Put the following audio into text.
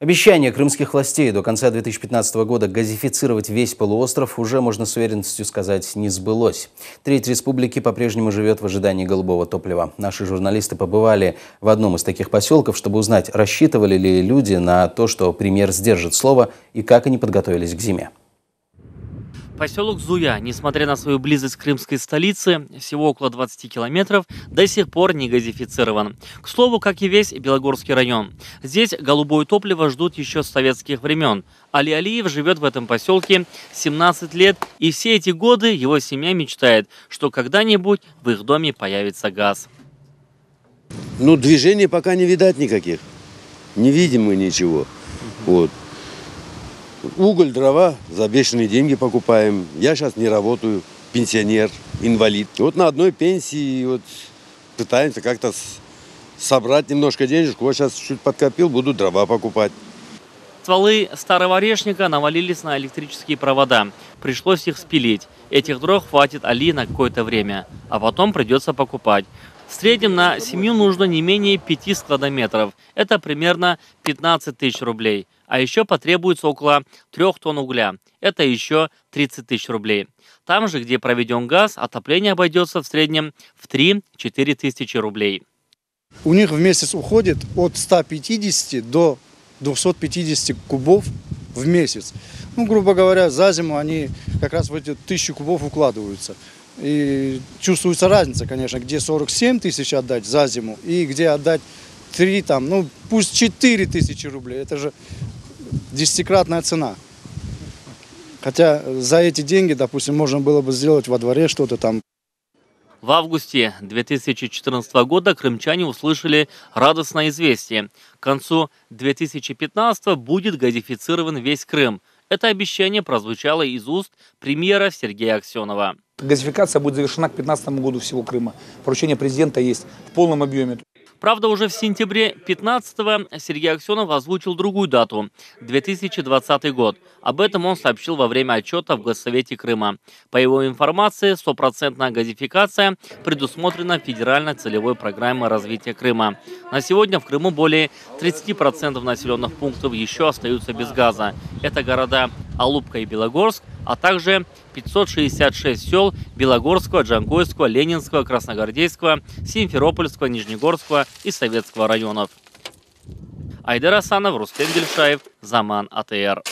Обещание крымских властей до конца 2015 года газифицировать весь полуостров уже, можно с уверенностью сказать, не сбылось. Треть республики по-прежнему живет в ожидании голубого топлива. Наши журналисты побывали в одном из таких поселков, чтобы узнать, рассчитывали ли люди на то, что премьер сдержит слово, и как они подготовились к зиме. Поселок Зуя, несмотря на свою близость к крымской столице, всего около 20 километров, до сих пор не газифицирован. К слову, как и весь Белогорский район. Здесь голубое топливо ждут еще с советских времен. Али Алиев живет в этом поселке 17 лет, и все эти годы его семья мечтает, что когда-нибудь в их доме появится газ. Движений пока не видать никаких. Не видим мы ничего. Вот. Уголь, дрова за бешеные деньги покупаем. Я сейчас не работаю, пенсионер, инвалид. Вот на одной пенсии пытаемся как-то собрать немножко денежку. Вот сейчас чуть подкопил, буду дрова покупать. Стволы старого орешника навалились на электрические провода. Пришлось их спилить. Этих дров хватит Али на какое-то время, а потом придется покупать. В среднем на семью нужно не менее 5 складометров. Это примерно 15 тысяч рублей. А еще потребуется около 3 тонн угля. Это еще 30 тысяч рублей. Там же, где проведен газ, отопление обойдется в среднем в 3-4 тысячи рублей. У них в месяц уходит от 150 до 250 кубов в месяц. Грубо говоря, за зиму они как раз в эти 1000 кубов укладываются. И чувствуется разница, конечно, где 47 тысяч отдать за зиму и где отдать 3, пусть 4 тысячи рублей. Это же 10-кратная цена. Хотя за эти деньги, допустим, можно было бы сделать во дворе что-то там. В августе 2014 года крымчане услышали радостное известие. К концу 2015 будет газифицирован весь Крым. Это обещание прозвучало из уст премьера Сергея Аксенова. Газификация будет завершена к 2015 году всего Крыма. Поручение президента есть в полном объеме. Правда, уже в сентябре 2015-го Сергей Аксенов озвучил другую дату – 2020 год. Об этом он сообщил во время отчета в Госсовете Крыма. По его информации, 100% газификация предусмотрена федеральной целевой программой развития Крыма. На сегодня в Крыму более 30% населенных пунктов еще остаются без газа. Это города Алупка и Белогорск, а также 566 сел Белогорского, Джанкойского, Ленинского, Красногвардейского, Симферопольского, Нижнегорского и Советского районов. Айдар Асанов, Рустем Гельшаев, Заман АТР.